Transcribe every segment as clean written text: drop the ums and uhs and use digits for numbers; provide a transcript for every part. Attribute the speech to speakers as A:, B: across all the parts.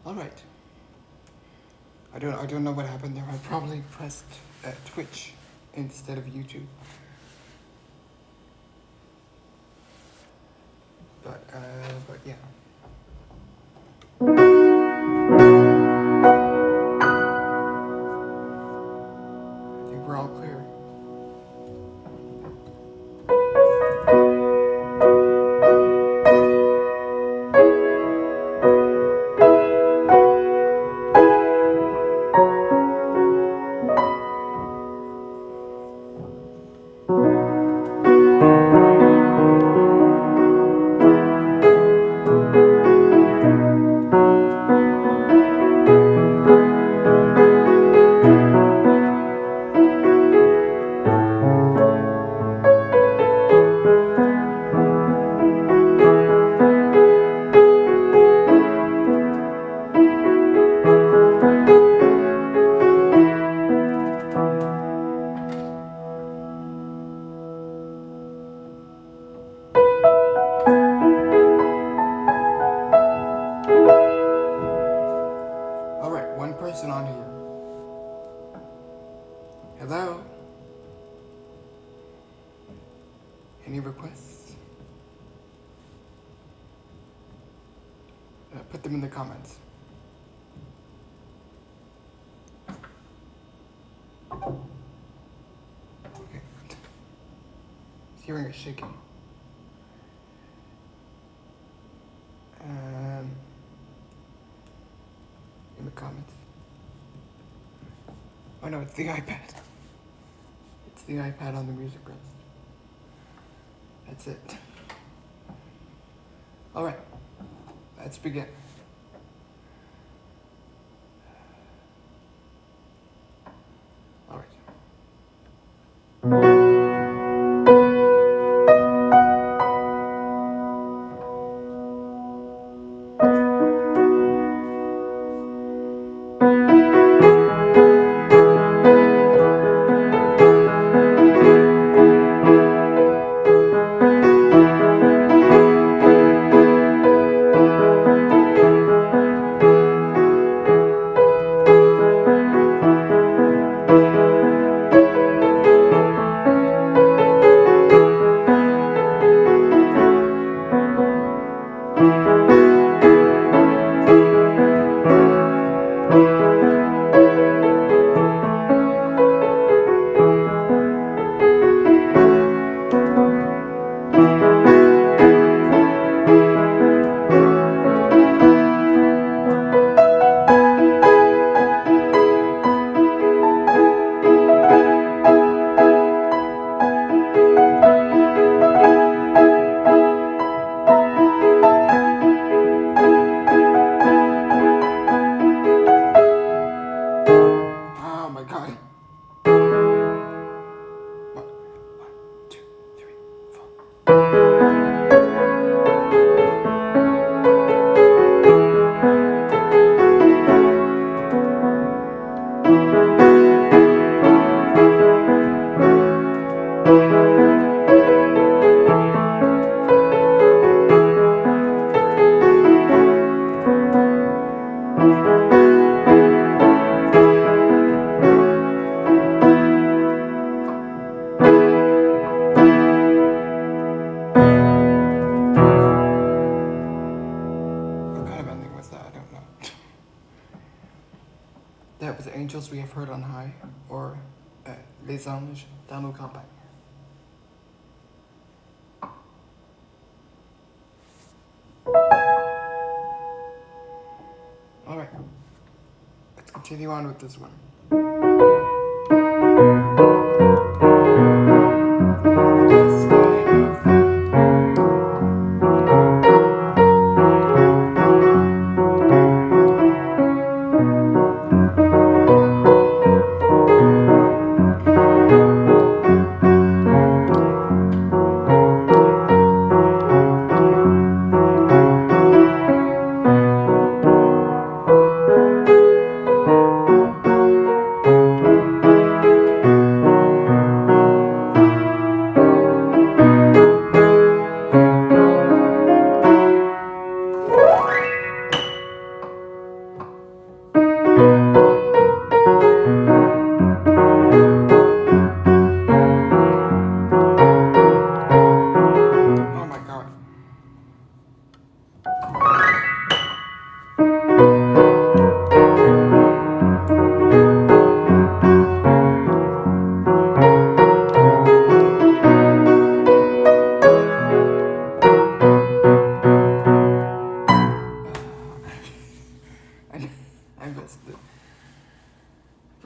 A: Alright. I don't know what happened there. I probably pressed Twitch instead of YouTube. But yeah. I think we're all clear. Alright, one person on here. Hello? Any requests? Put them in the comments. Okay. Hearing is shaking. In the comments. Oh no, it's the iPad. It's the iPad on the music rest. That's it. Alright, let's begin. Alright. Oh my god. One, two, three, four. What kind of ending was that? I don't know. That was Angels We Have Heard on High, or Les Anges dans nos campagnes. Alright, let's continue on with this one.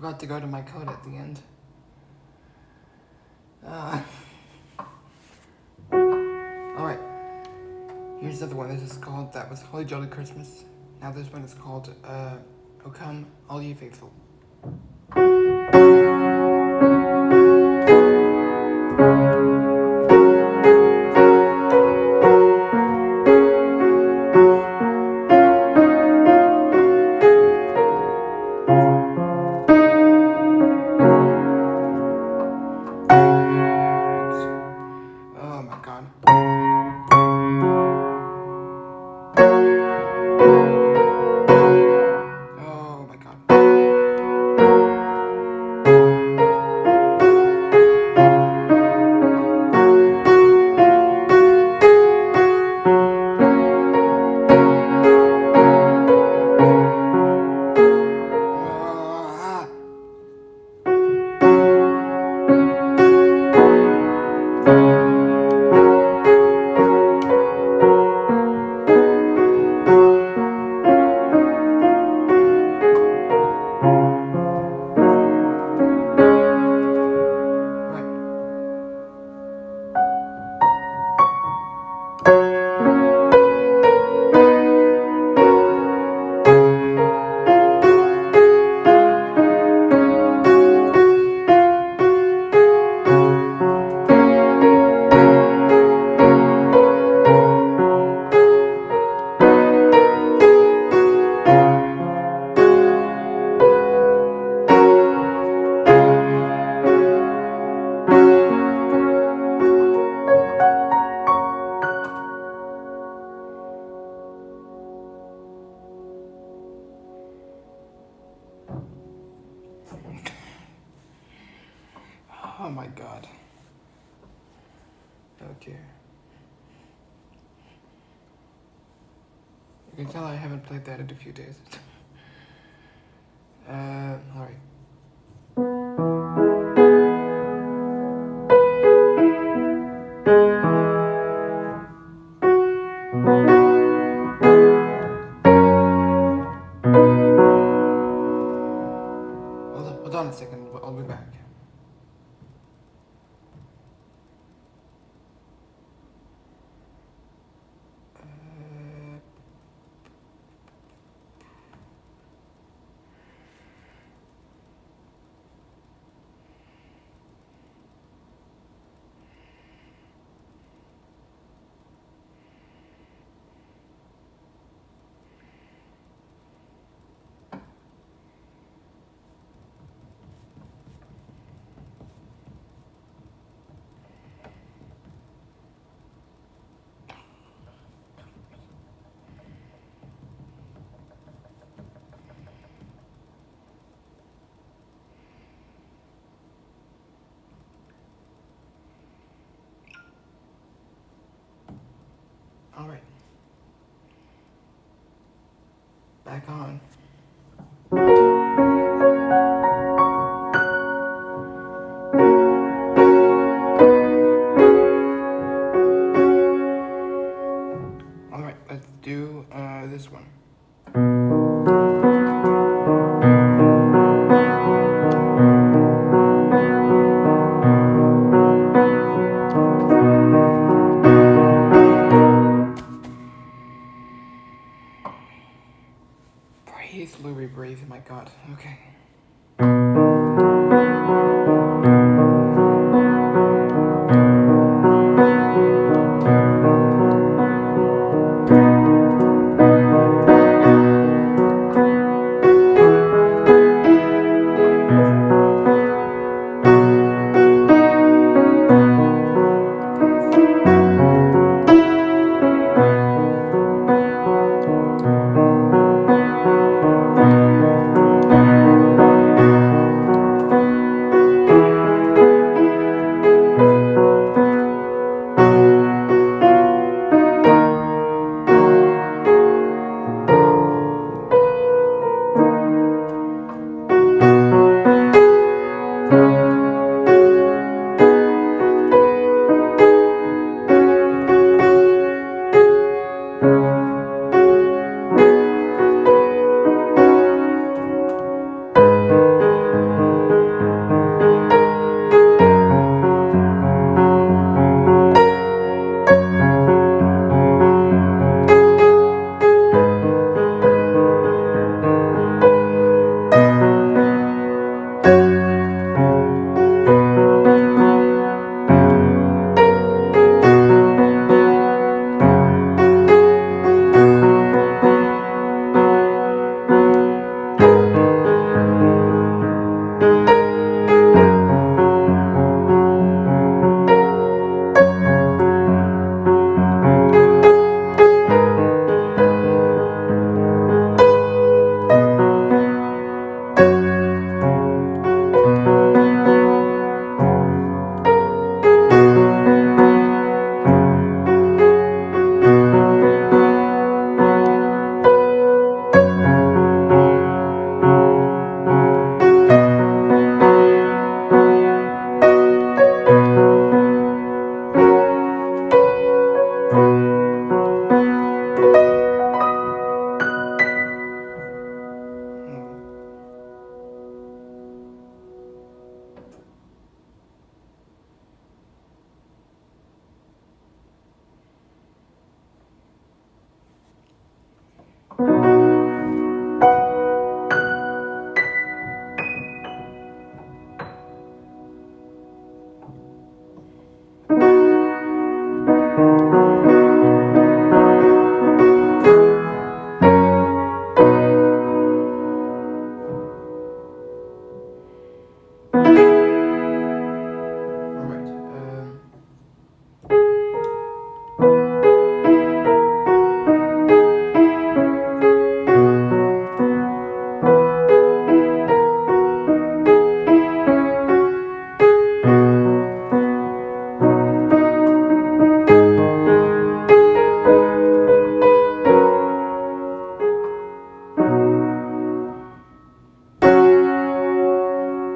A: forgot to go to my code at the end. Alright. Here's another one. This is called, that was Holy Jolly Christmas. Now this one is called, O Come, All Ye Faithful. Oh my god. Oh my god. Ah. Right. Oh my god. Oh dear. You can tell I haven't played that in a few days. Alright. Hold on a second, I'll be back. Alright. Back on. Alright, let's do this one. Breathe.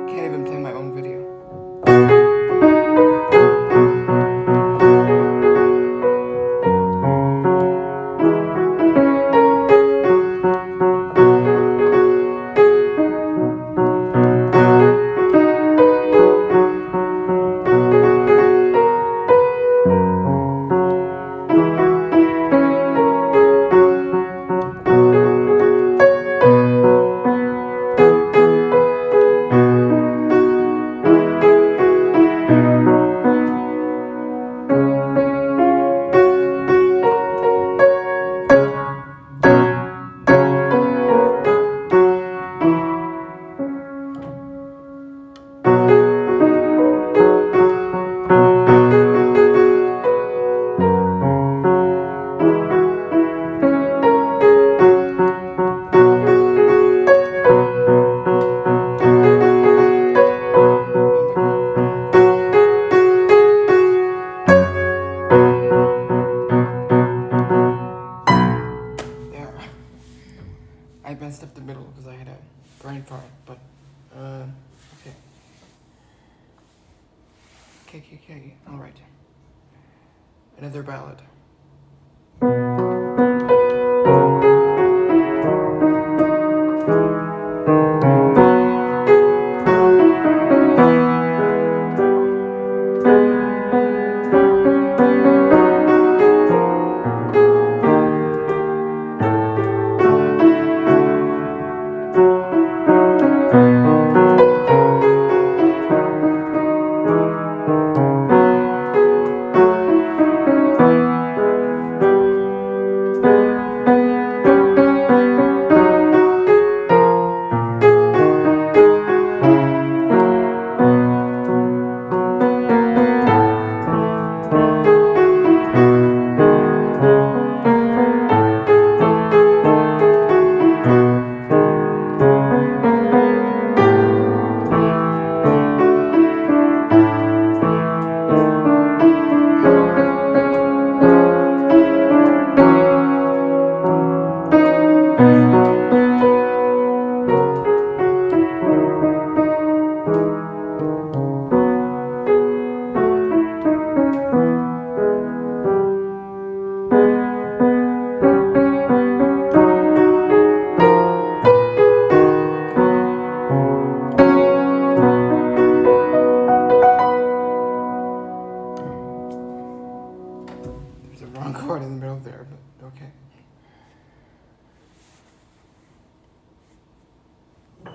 A: Can't even play my own video. I messed up the middle because I had a brain fart, but, okay. KKK, alright. Another ballad. There's a wrong chord in the middle there, but okay. I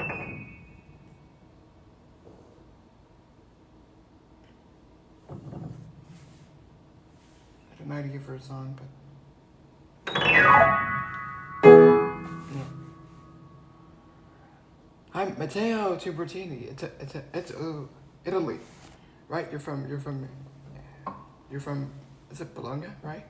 A: had an idea for a song, but no. I'm Matteo Tubertini. It's Italy, right? You're from, is it Bologna, right?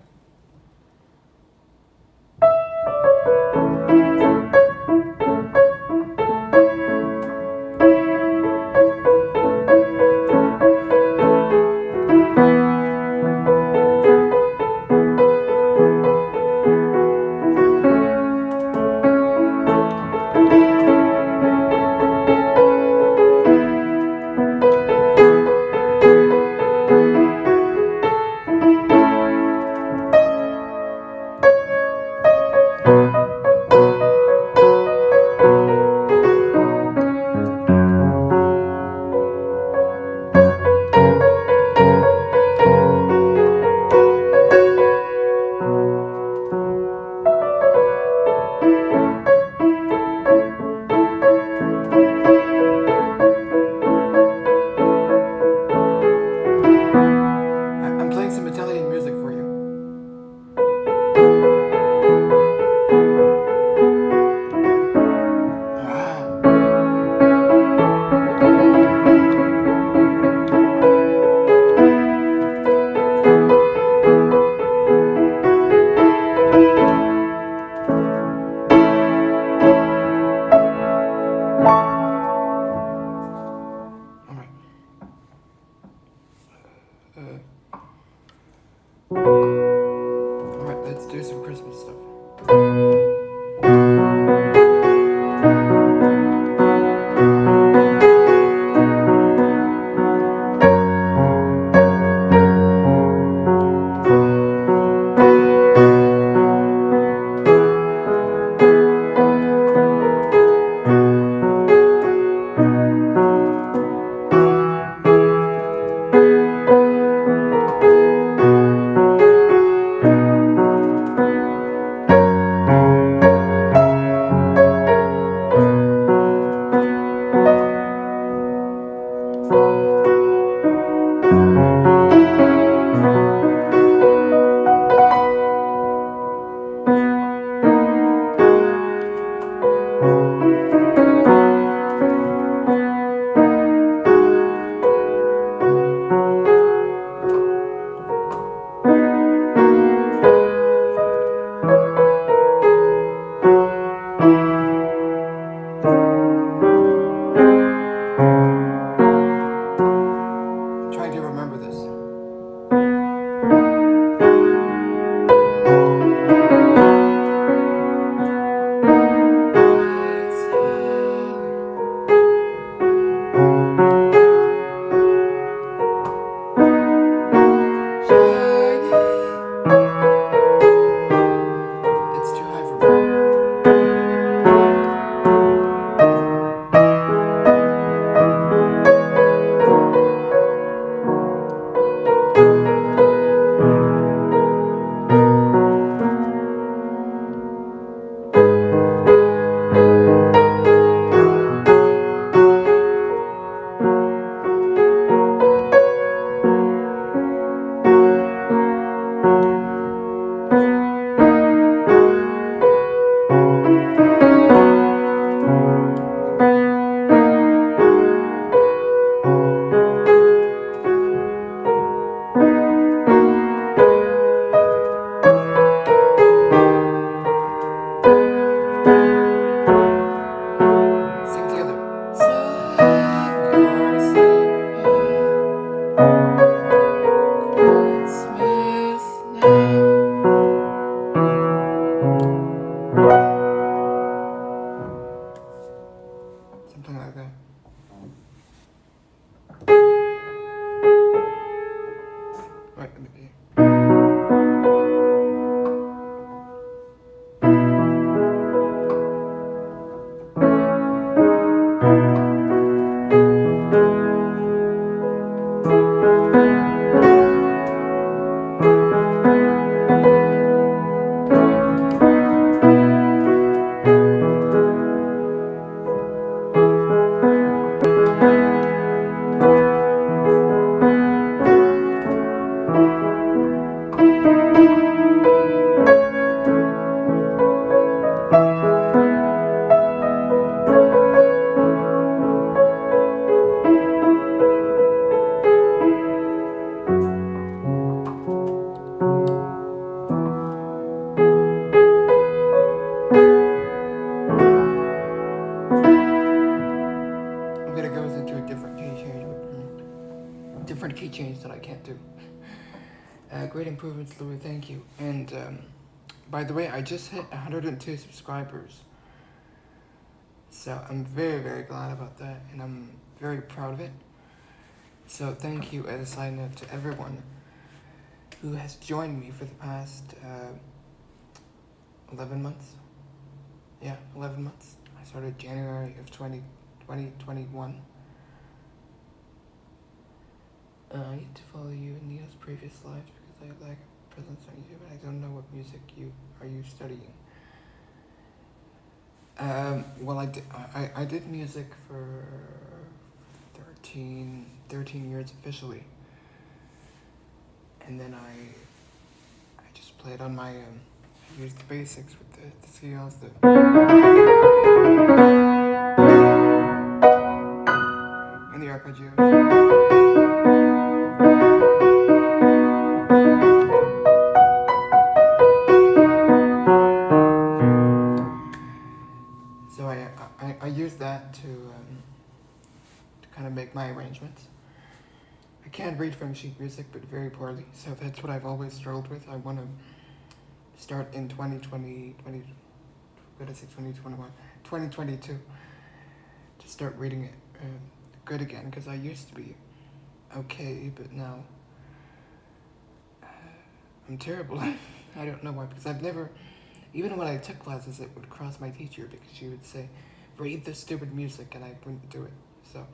A: Trying to remember this. It's too high for me. Sing together. So have yourself a Christmas now. Something like that. Right, let me see. I'm gonna go into a different key change. Different key change that I can't do. Great improvements, Louis. Thank you. And by the way, I just hit 102 subscribers. So I'm very, very glad about that, and I'm very proud of it. So thank you, as a side note, to everyone who has joined me for the past 11 months. Yeah, 11 months. I started January of 2021. I need to follow you in Neil's previous lives because I lack presence on YouTube and I don't know what music are you studying. Well, I did music for 13 years officially, and then I just played on my I used the basics with the scales, and the arpeggios. So I use that to kind of make my arrangements. I can read from sheet music, but very poorly. So that's what I've always struggled with. I want to start in 2022 to start reading it good again, because I used to be okay, but now I'm terrible. I don't know why, because I've never, even when I took classes, it would cross my teacher because she would say, read the stupid music, and I wouldn't do it. So,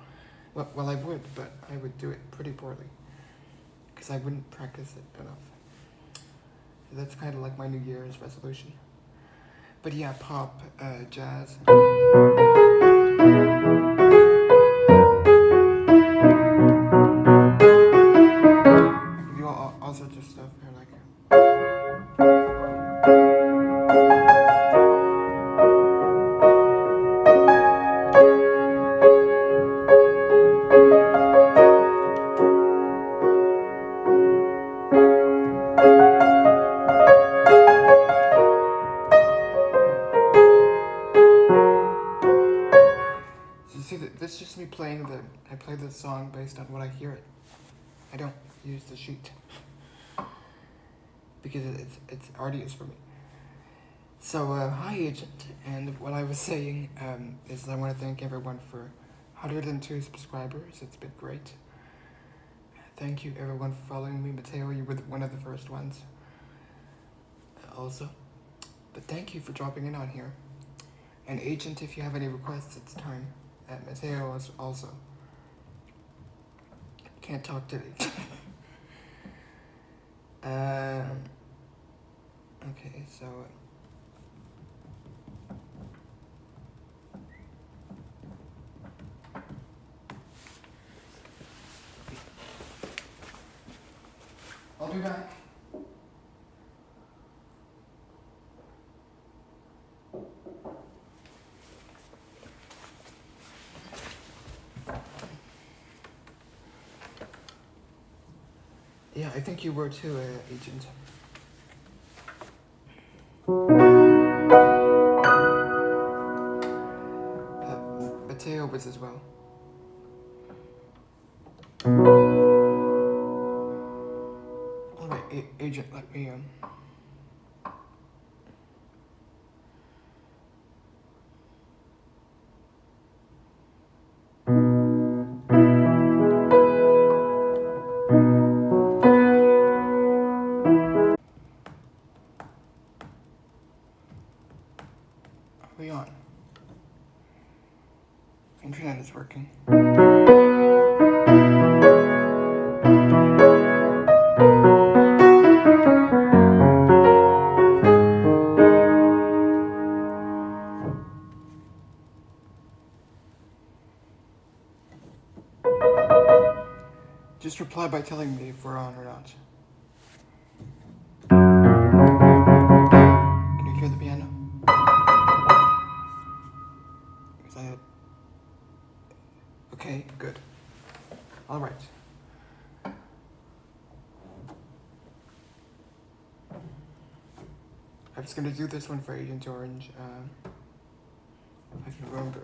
A: well, I would, but I would do it pretty poorly because I wouldn't practice it enough. So that's kind of like my New Year's resolution. But yeah, pop, jazz. play the song based on what I hear it. I don't use the sheet because it's arduous for me. So hi Agent, and what I was saying is I want to thank everyone for 102 subscribers. It's been great. Thank you everyone for following me. Mateo, you were one of the first ones also. But thank you for dropping in on here. And Agent, if you have any requests, it's time. Mateo is also. Can't talk today. Okay, so I'll be back. Yeah, I think you were too, Agent. Mateo was as well. Alright, Agent, let me are we on? Internet is working. Just reply by telling me if we're on or not. Can you hear the piano? Okay, good. All right. I'm just gonna do this one for Agent Orange. If I can remember.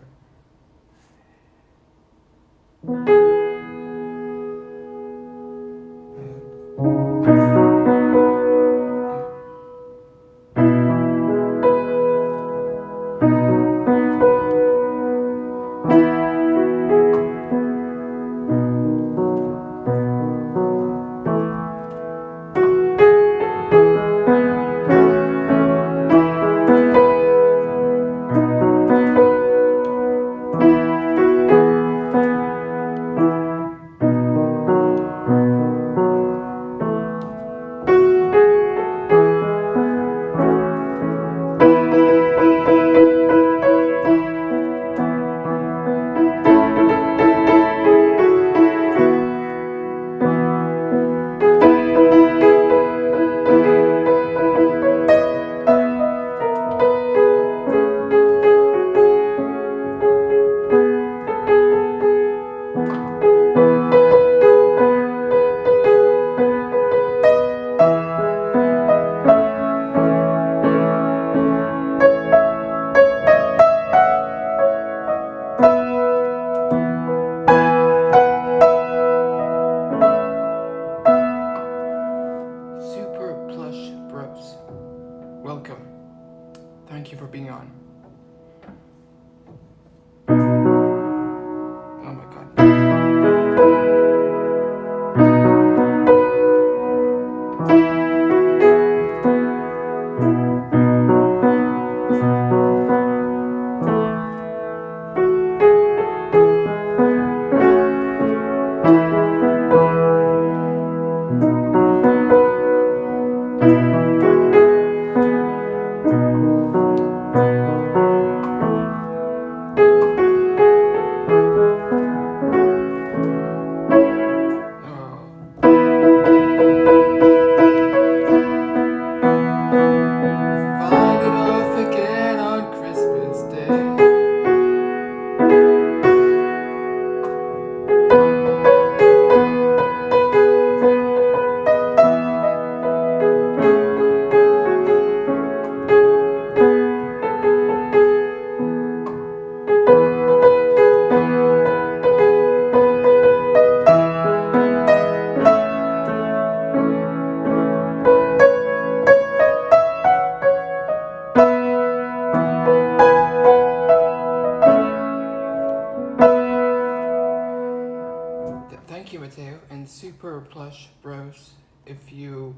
A: you, Mateo, and Super Plush Bros. If you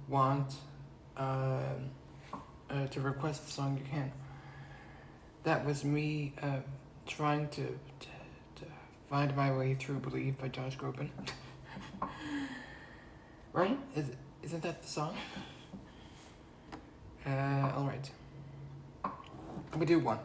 A: want to request the song, you can. That was me trying to find my way through Believe by Josh Groban. Right? Isn't that the song? Alright. We do one.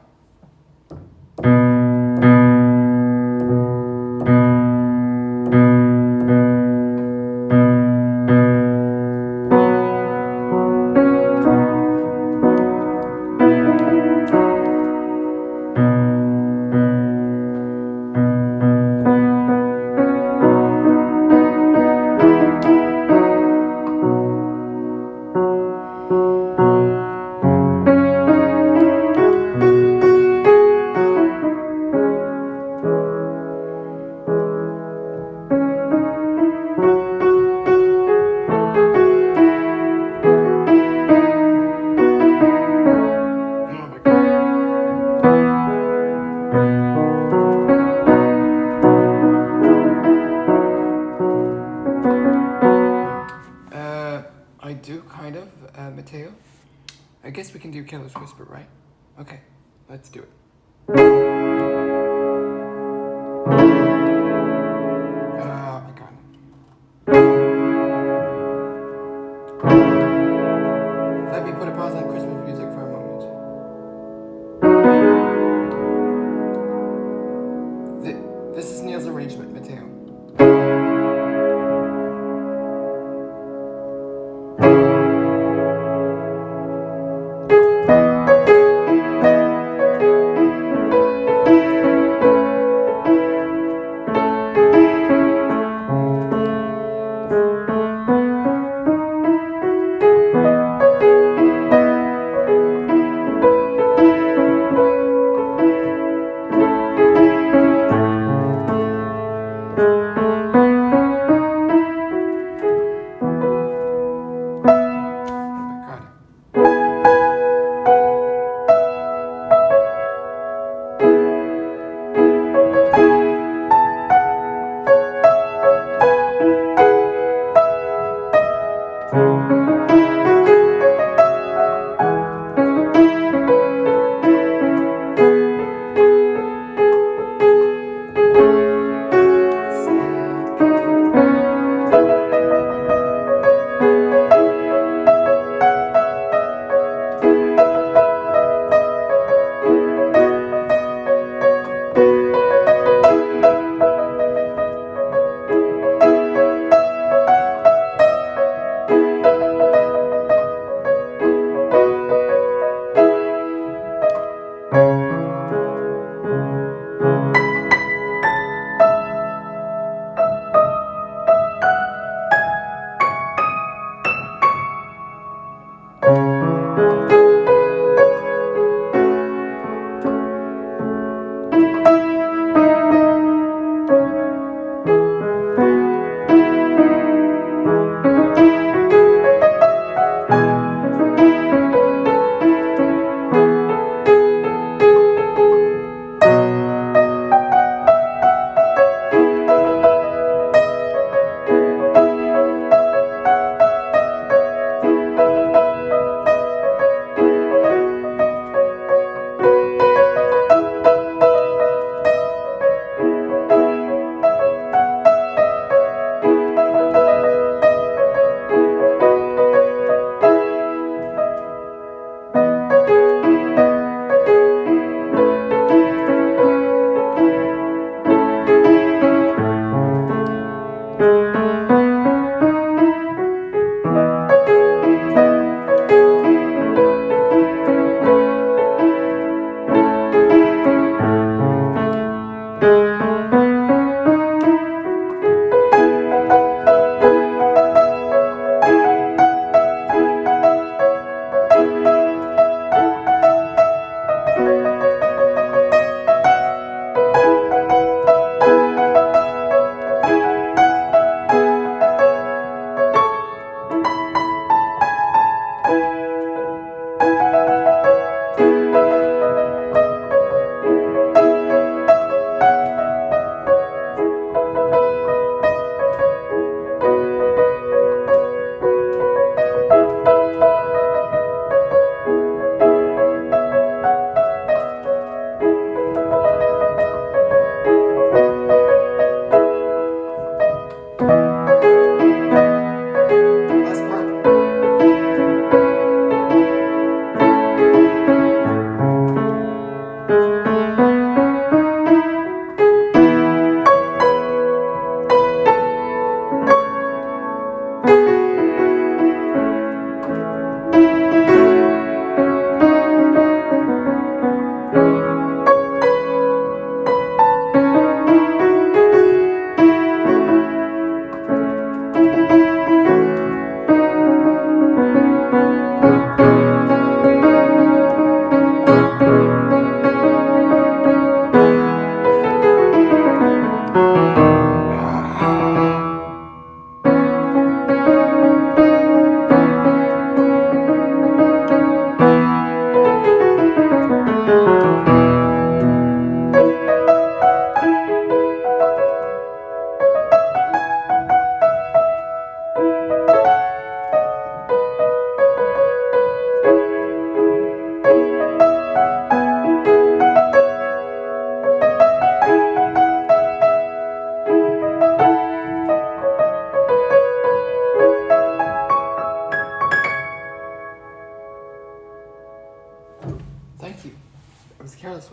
A: I do, kind of, Mateo. I guess we can do Killer's Whisper, right? Okay, let's do it. I got it. Let me put a pause on Christmas music for a moment. This is Neil's arrangement, Mateo.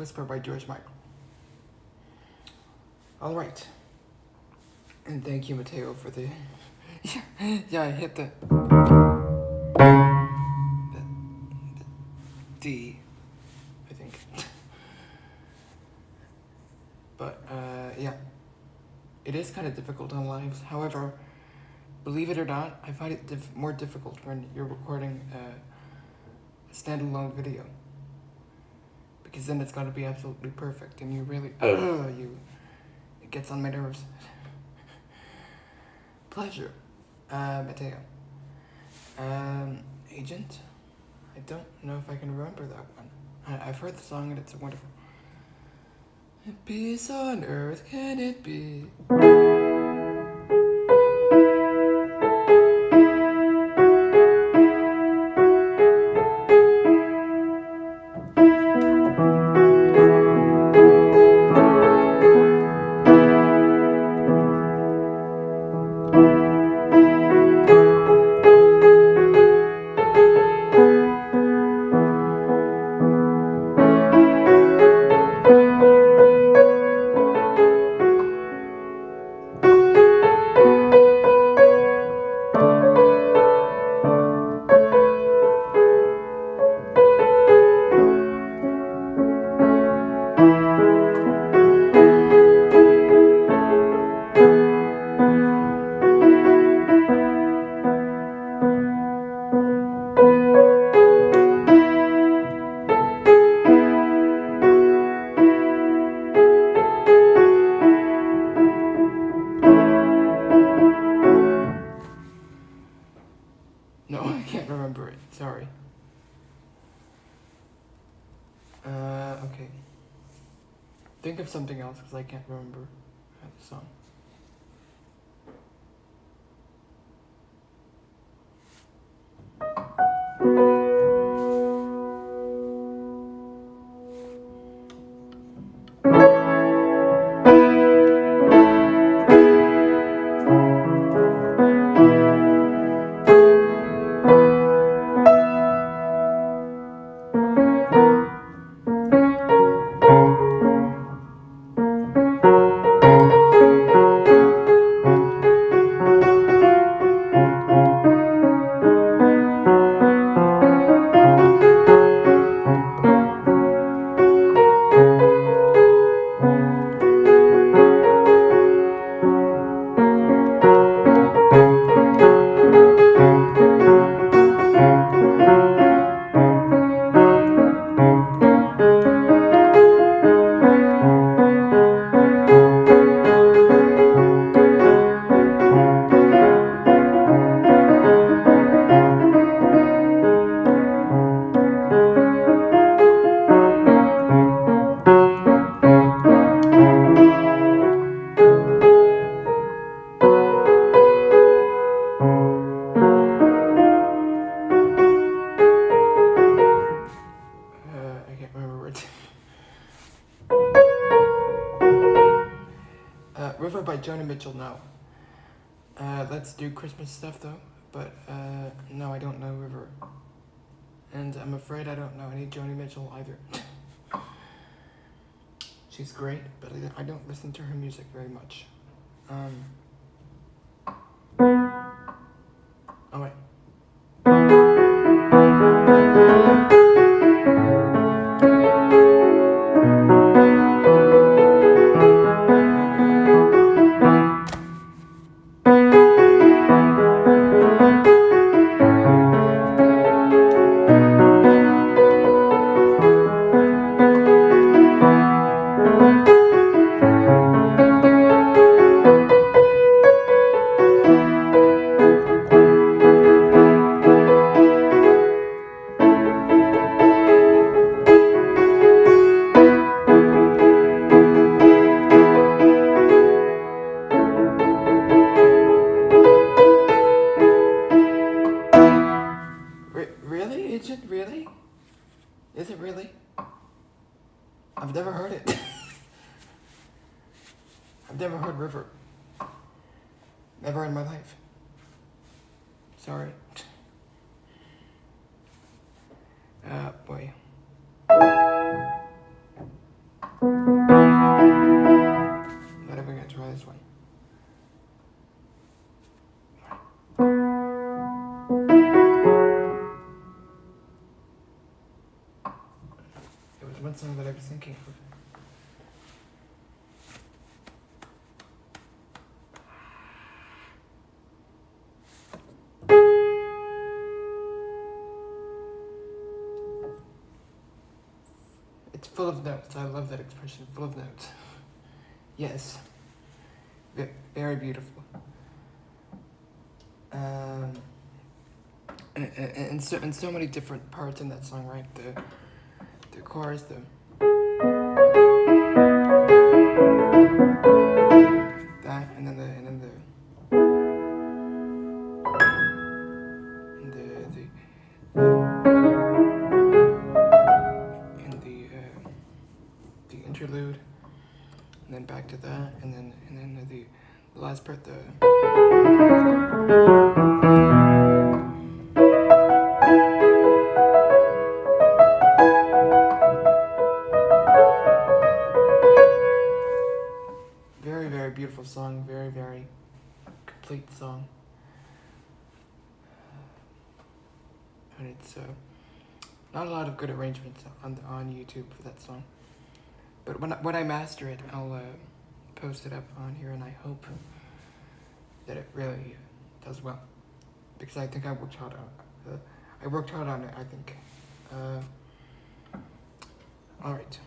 A: Whisper by George Michael. All right. And thank you, Mateo, for the... yeah, I hit the D, I think. But, yeah. It is kind of difficult on lives. However, believe it or not, I find it more difficult when you're recording a standalone video. Because then it's got to be absolutely perfect, and you really... it gets on my nerves. Pleasure. Mateo. Agent? I don't know if I can remember that one. I've heard the song and it's wonderful. Peace on earth, can it be? No, I can't remember it. Sorry. Okay. Think of something else, because I can't remember the song. I can't remember it. River by Joni Mitchell, no. Let's do Christmas stuff though, but no, I don't know River. And I'm afraid I don't know any Joni Mitchell either. She's great, but I don't listen to her music very much. Oh wait. Really? Is it really? Is it really? I've never heard it. I've never heard River. Never in my life. Sorry. Boy. It was one song that I was thinking of. It's full of notes. I love that expression, full of notes. Yes. Very beautiful. And so many different parts in that song, right? The chorus, that, and then the interlude, and then back to that, and then the last part, very, very beautiful song, very, very complete song. And it's not a lot of good arrangements on YouTube for that song. But when I master it, I'll post it up on here, and I hope that it really does well, because I think I worked hard on it. I think. All right.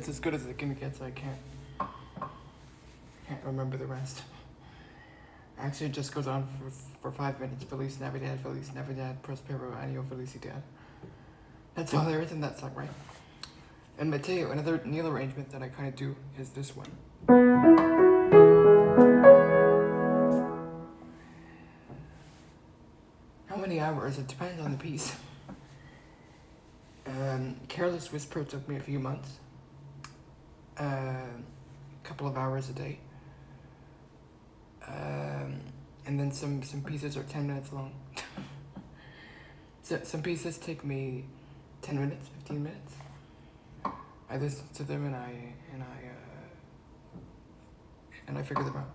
A: As good as it can get, so I can't remember the rest. Actually, it just goes on for 5 minutes. Feliz Navidad, Prospero Año Felicidad. That's all there is in that song, right? And Mateo, another Neil arrangement that I kind of do is this one. hours. It depends on the piece. Careless Whisper took me a few months. A couple of hours a day. And then some pieces are 10 minutes long. So some pieces take me 10 minutes, 15 minutes. I listen to them and I figure them out.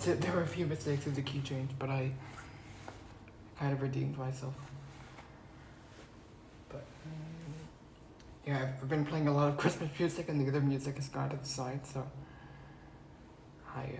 A: There were a few mistakes with the key change, but I kind of redeemed myself. But yeah, I've been playing a lot of Christmas music, and the other music has gone to the side, so I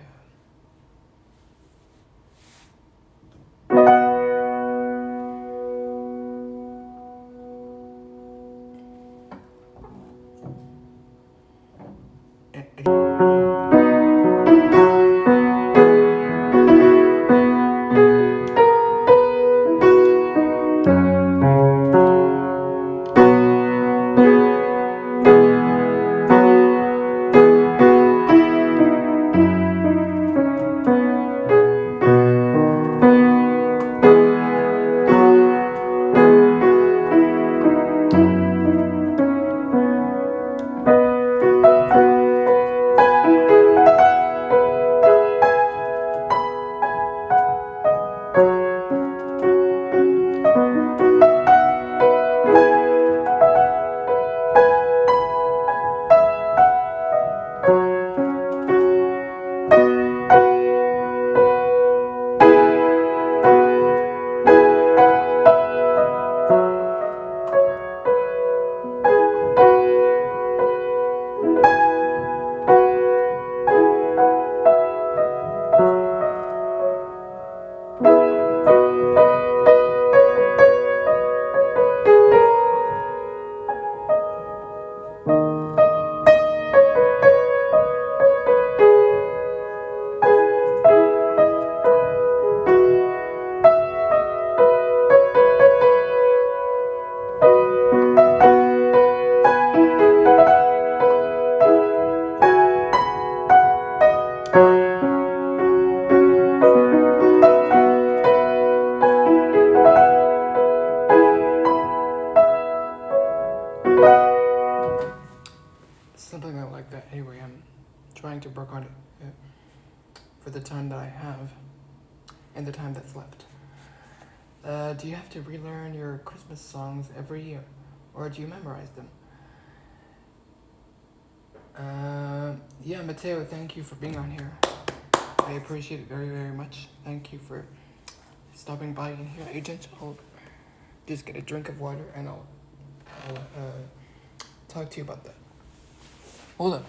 A: trying to work on it for the time that I have and the time that's left. Do you have to relearn your Christmas songs every year, or do you memorize them? Yeah, Mateo, thank you for being on here. I appreciate it very, very much. Thank you for stopping by in here, Agent. I'll just get a drink of water and I'll talk to you about that. Hold up.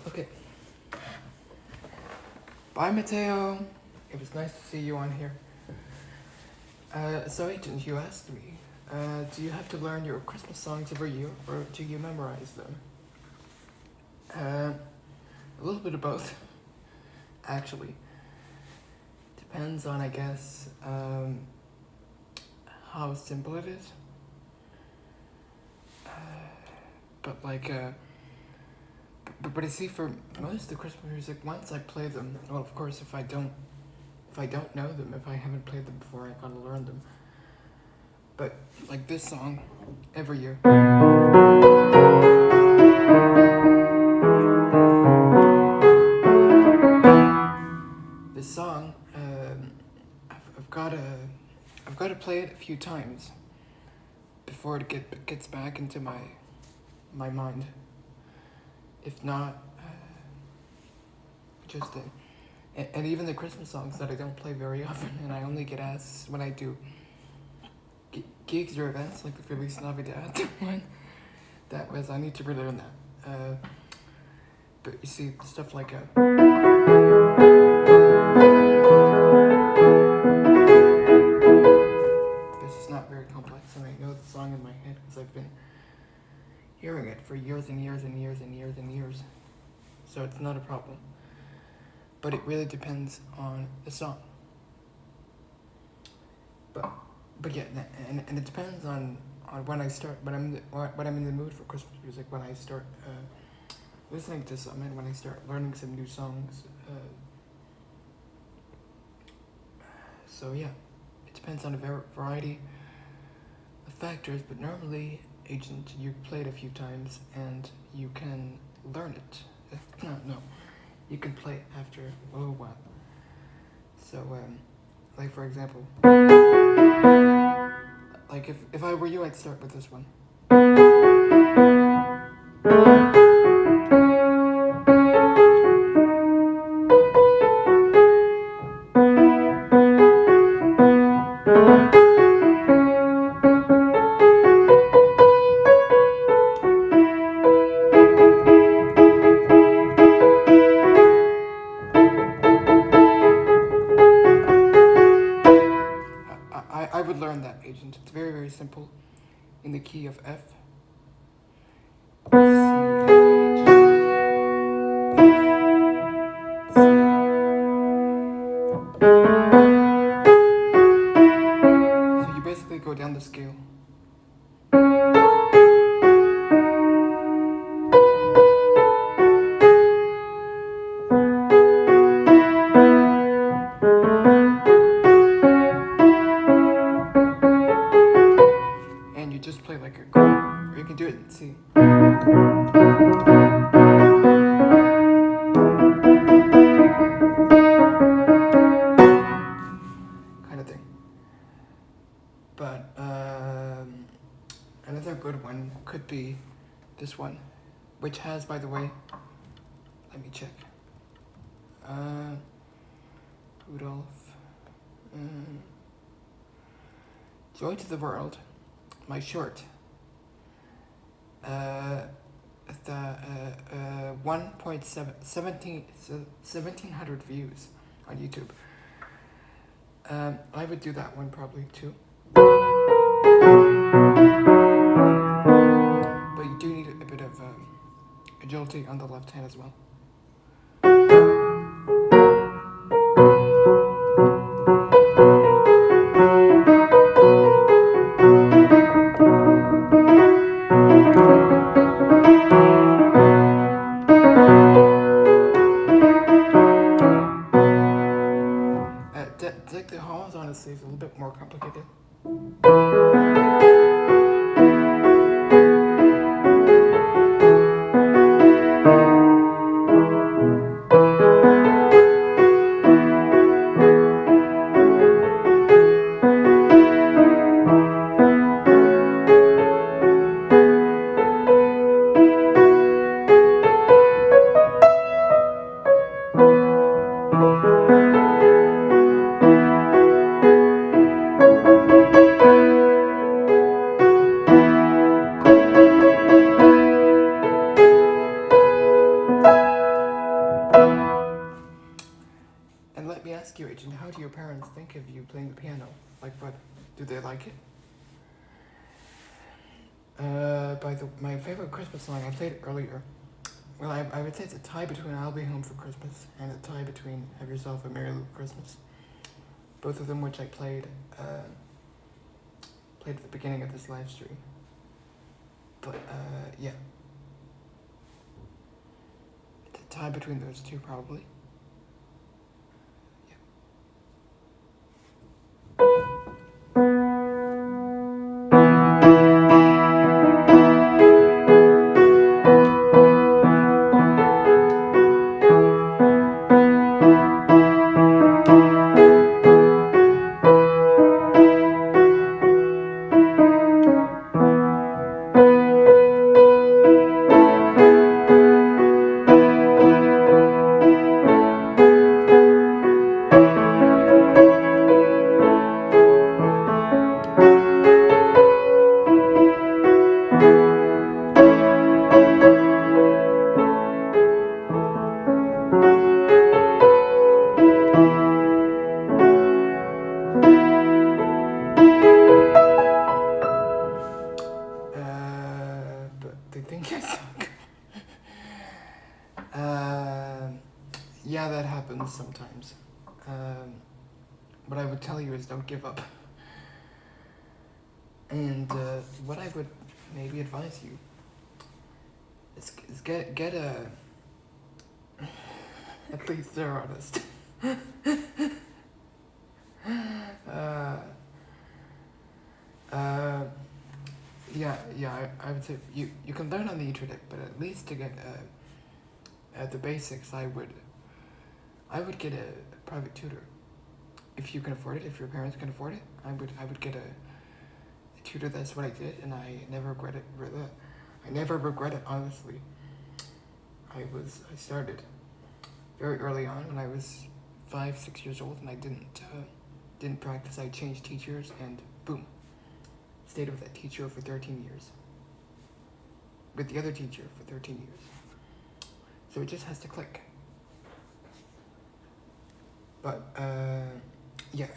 A: Okay. Bye, Mateo. It was nice to see you on here. So, Agent, you asked me, do you have to learn your Christmas songs every year, or do you memorize them? A little bit of both, actually. Depends on, I guess, how simple it is. But like, but I see for most of the Christmas music, once I play them, well, of course, if I don't know them, if I haven't played them before, I gotta learn them. But like this song, every year. This song, I've got to play it a few times before it gets back into my mind. If not, just and even the Christmas songs that I don't play very often, and I only get asked when I do gigs or events like the Feliz Navidad one. That was, I need to relearn that. But you see, stuff like this is not very complex, and I know the song in my head because I've been hearing it for years and years and years and years and years. So it's not a problem. But it really depends on the song. But yeah, and it depends on when I start, when I'm in the mood for Christmas music, when I start listening to some, and when I start learning some new songs. So yeah, it depends on a variety of factors, but normally, Agent, you play it a few times and you can learn it. No, you can play it after a little while. So, like for example, like if I were you, I'd start with this one. I would learn that, Agent. It's very, very simple. In the key of F. C, so you basically go down the scale. And you just play like a chord, or you can do it in C. Kind of thing. But another good one could be this one, which has, by the way, let me check. Rudolph. Joy to the World, my short. The 1.1700 views on YouTube. I would do that one probably too. But you do need a bit of agility on the left hand as well. Deck the Halls, honestly, is a little bit more complicated. And let me ask you, Agent, how do your parents think of you playing the piano? Like, what? Do they like it? My favorite Christmas song, I played it earlier. Well, I would say it's a tie between I'll Be Home for Christmas and a tie between Have Yourself a Merry Little Christmas. Both of them which I played at the beginning of this live stream. But, yeah. It's a tie between those two, probably. They think I suck. Yeah, that happens sometimes. What I would tell you is don't give up. And what I would maybe advise you is get a at least they're honest. Yeah, I would say you can learn on the internet, but at least to get the basics, I would get a private tutor. If you can afford it, if your parents can afford it, I would get a tutor. That's what I did, and I never regret it. I never regret it, honestly. I started very early on when I was 5-6 years old, and I didn't practice. I changed teachers, and boom, stayed with that teacher for 13 years. With the other teacher for 13 years. So it just has to click. But yeah,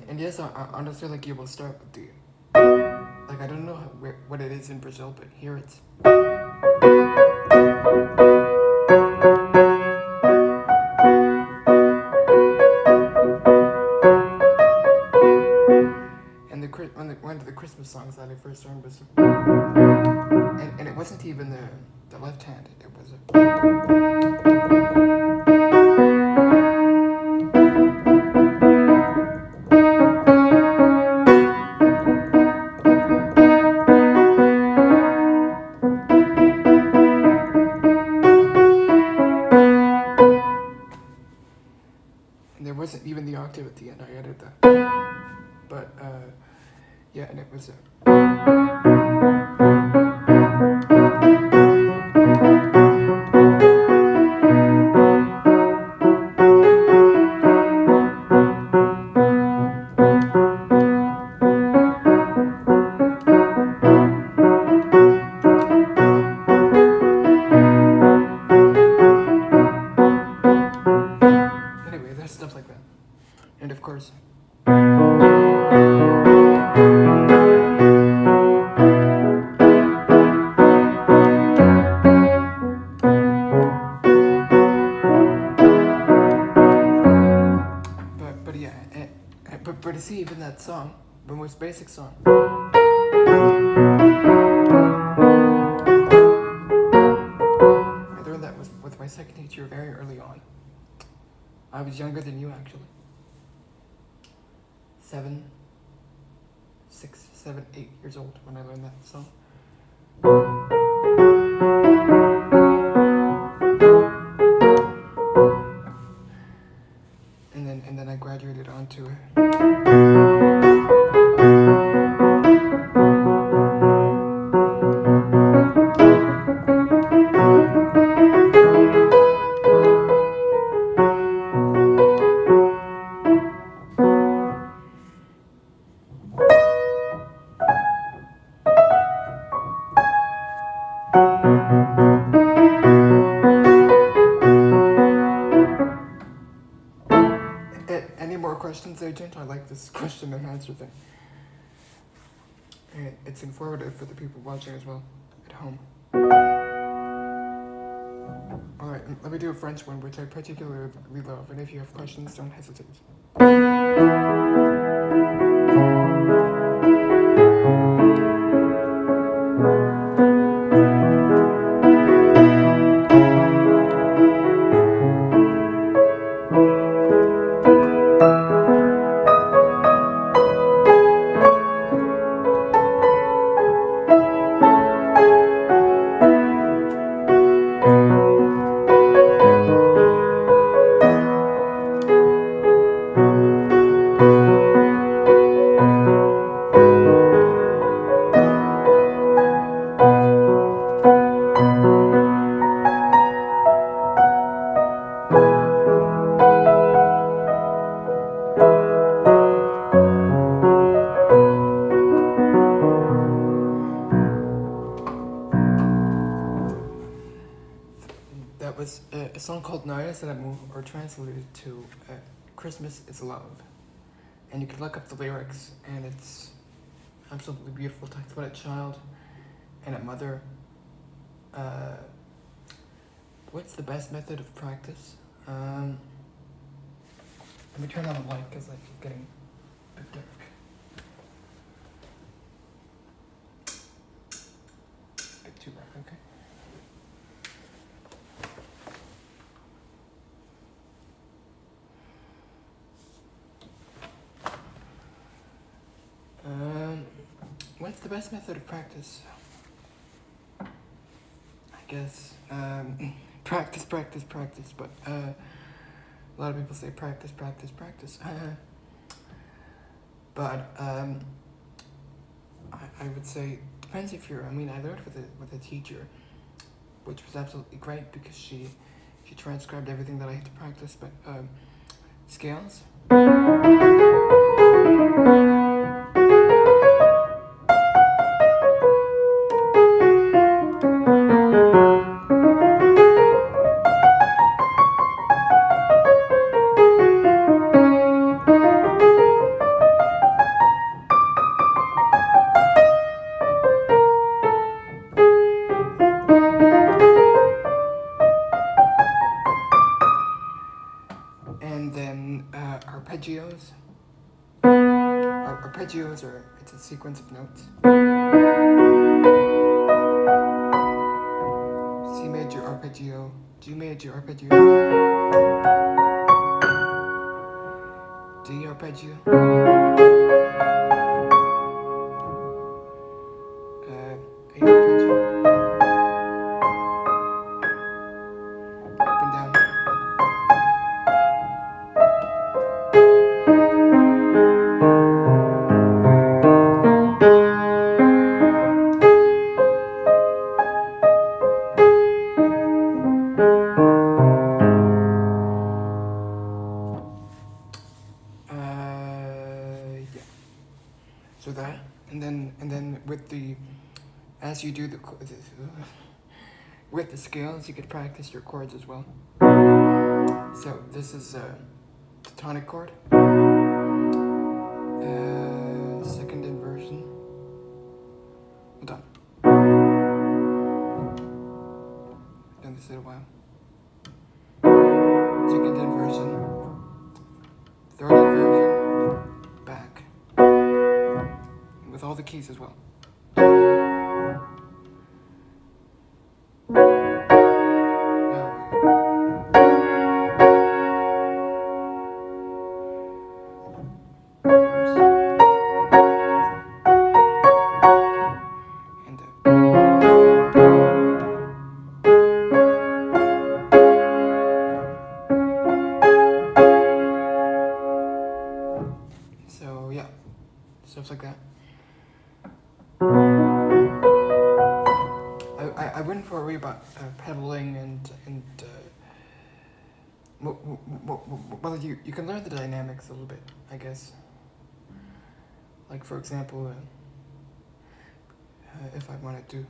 A: and yes, I honestly, like, you will start with the, like, I don't know what it is in Brazil, but here it's. And one of the Christmas songs that I first learned was, and it wasn't even the left hand, it was and there wasn't even the octave at the end. I added that, but yeah, and it was anyway, there's stuff like that, and of course. But yeah, but to see even that song, the most basic song. I learned that with my second teacher very early on. I was younger than you, actually. 6, 7, 8 years old when I learned that song. And then I graduated onto it. Any more questions, Agent? I like this question and answer thing. And it's informative for the people watching as well at home. Alright, let me do a French one, which I particularly love, and if you have questions, don't hesitate. That was a song called Noyes that I moved or translated to Christmas is Love. And you can look up the lyrics, and it's absolutely beautiful. It talks about a child and a mother. What's the best method of practice? Let me turn on the light because I'm getting a bit dark. A bit too bright, okay. What's the best method of practice? I guess practice, but a lot of people say practice. But I would say depends if you're. I mean, I learned with a teacher, which was absolutely great because she transcribed everything that I had to practice. But scales. And then arpeggios. Arpeggios are, it's a sequence of notes. C major arpeggio, G major arpeggio, D arpeggio, A arpeggio, up and down. Yeah. So that, and then with the, as you do the with the scales, you could practice your chords as well. So this is the tonic chord, second inversion. Hold on. I've done this in a while. Second inversion, third inversion, back, with all the keys as well. First. stuff like that. I wouldn't worry about pedaling and well, you can learn the dynamics a little bit, I guess. Like for example, if I wanted to.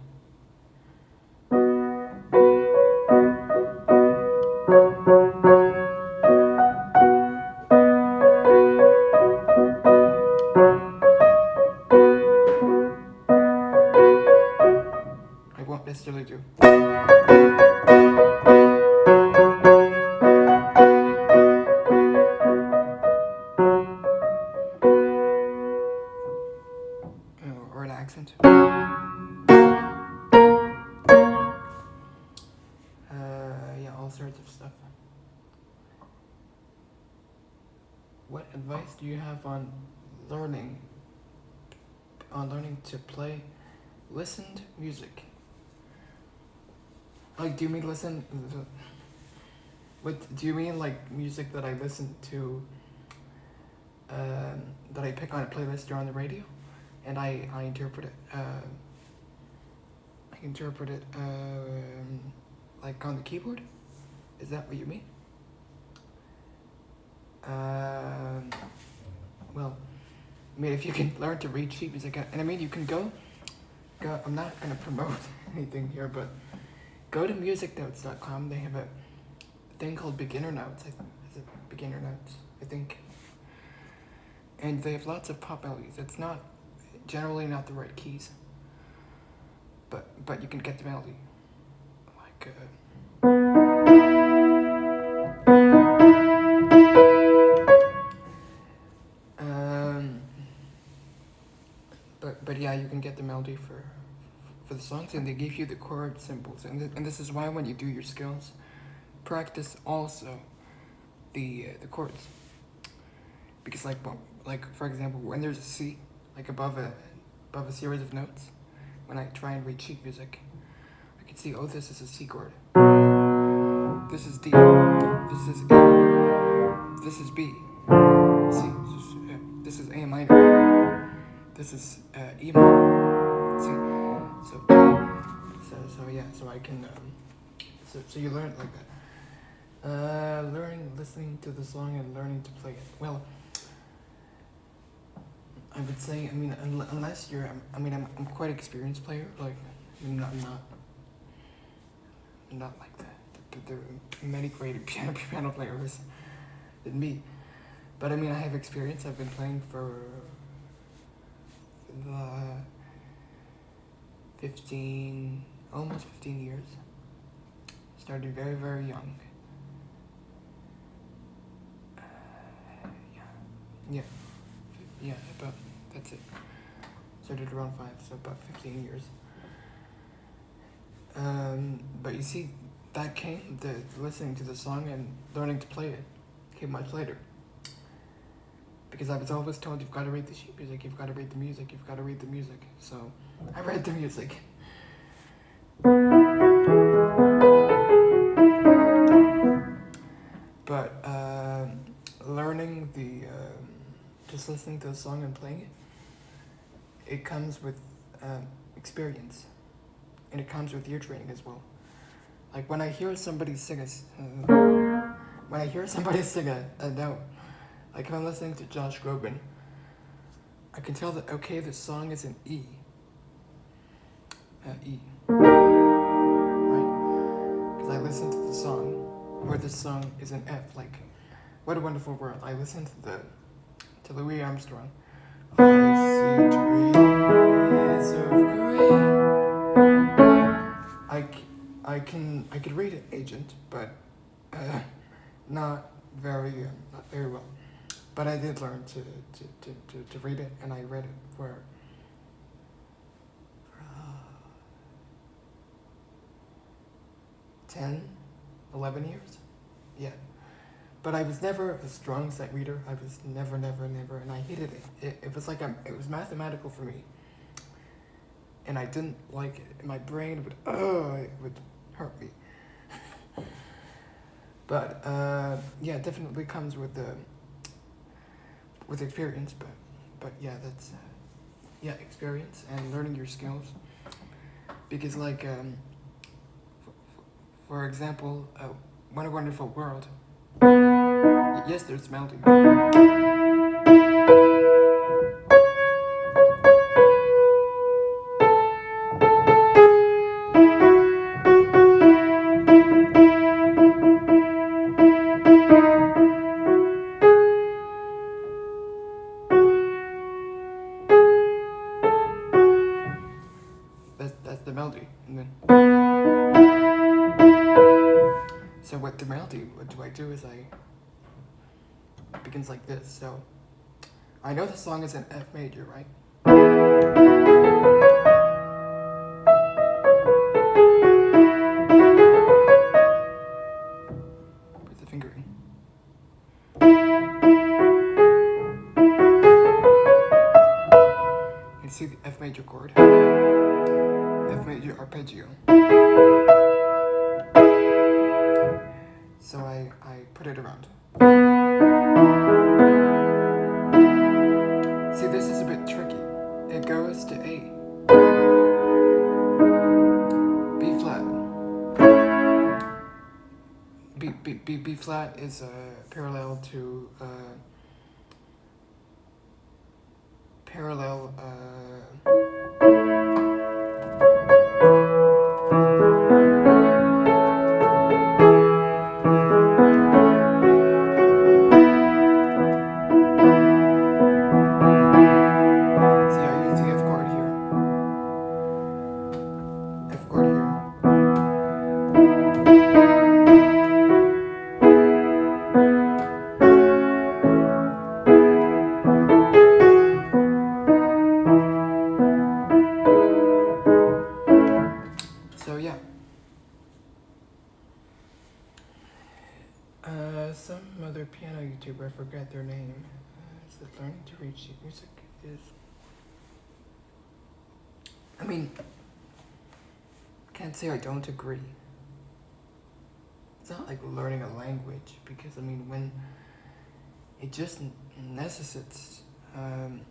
A: I won't necessarily do. Or an accent. Yeah, all sorts of stuff. What advice do you have on learning to play listened music? Like, do you mean listen? What do you mean, like music that I listen to? That I pick on a playlist or on the radio, and I interpret it. I interpret it like on the keyboard. Is that what you mean? Well, I mean, if you can learn to read sheet music, and I mean, you can go. I'm not gonna promote anything here, but go to musicnotes.com. They have a thing called beginner notes. Is it beginner notes? I think. And they have lots of pop melodies. It's not generally not the right keys, but you can get the melody. Like but yeah, you can get the melody for the songs, and they give you the chord symbols, and this is why when you do your skills, practice also the chords, because like for example, when there's a C like above a series of notes, when I try and read sheet music, I can see, oh, this is a C chord, this is D, this is E, this is B, C, this is A minor, this is E minor, C, so yeah, so I can so you learn like that. Listening to the song and learning to play it. Well, I would say, I mean, unless you're, I mean, I'm quite an experienced player. Like, I'm not like there are many great piano players than me. But I mean, I have experience. I've been playing for almost 15 years. Started very, very young. Yeah, about, that's it. Started around 5, so about 15 years. But you see, that came, the listening to the song and learning to play it came much later. Because I was always told, you've got to read the sheet music, you've got to read the music, you've got to read the music. So I read the music. But learning just listening to the song and playing it comes with experience, and it comes with ear training as well. Like when I hear somebody sing a note, like if I'm listening to Josh Groban, I can tell that, okay, this song is an E. E. Right? Because I listen to the song, or this song is an F, like What a Wonderful World. I listen to Louis Armstrong. I see trees of green. I could read it, Agent, but not very well. But I did learn to read it, and I read it for 10, 11 years. Yeah. But I was never a strong sight reader. I was never, and I hated it. It was like it was mathematical for me, and I didn't like it. My brain would hurt me. But yeah, it definitely comes with experience. but yeah, that's experience and learning your skills. Because like for example, What a Wonderful World. Yes, there's melody. That's the melody, and then. So what do I do is it begins like this. So I know the song is in F major, right? With the fingering. You see the F major chord, F major arpeggio. So I put it around. See, this is a bit tricky. It goes to A, B flat. B flat is parallel to some other piano YouTuber, I forgot their name, said learning to read sheet music is, I mean, can't say I don't agree. It's not like learning a language, because I mean, when it just necessitates, it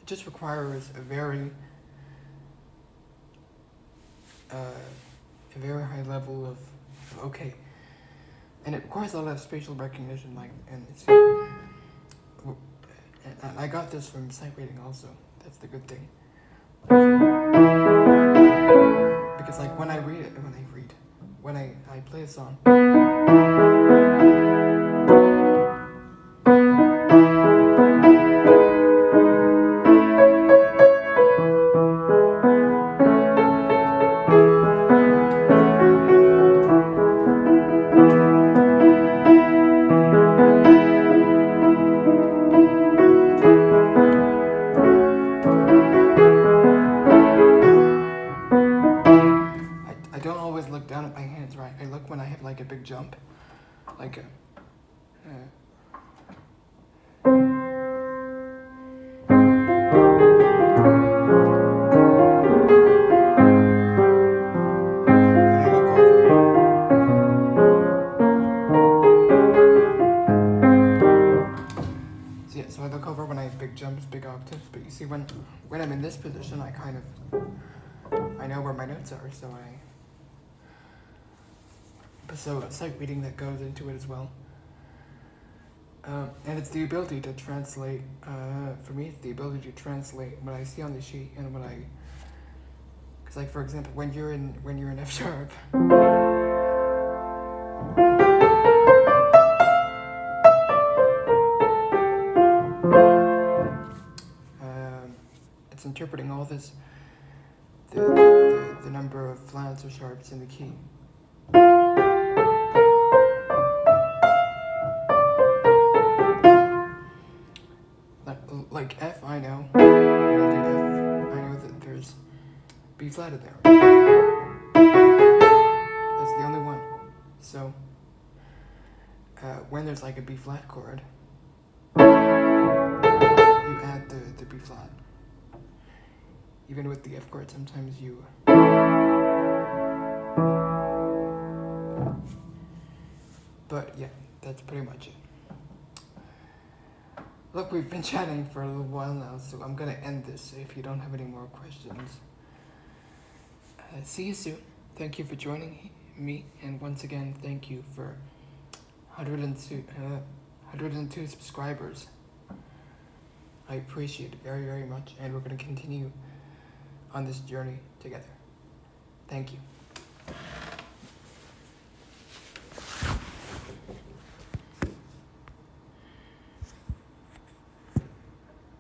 A: just requires a very high level of okay. And it requires a lot of spatial recognition, and I got this from sight reading also. That's the good thing. Because like when I play a song, I don't always look down at my hands, right? I look when I have like a big jump, like a. So I look over when I have big jumps, big octaves, but you see when I'm in this position, I know where my notes are, so sight reading that goes into it as well. And it's the ability to translate, for me, it's the ability to translate what I see on the sheet and because like for example, when you're in F sharp, it's interpreting all this, the number of flats or sharps in the key. Like F, I know. When I do F, I know that there's B flat in there. That's the only one. So, when there's like a B flat chord, you add the B flat. Even with the F chord, sometimes you. But yeah, that's pretty much it. Look, we've been chatting for a little while now, so I'm gonna end this if you don't have any more questions. See you soon. Thank you for joining me, and once again, thank you for 102 subscribers. I appreciate it very, very much, and we're gonna continue on this journey together. Thank you.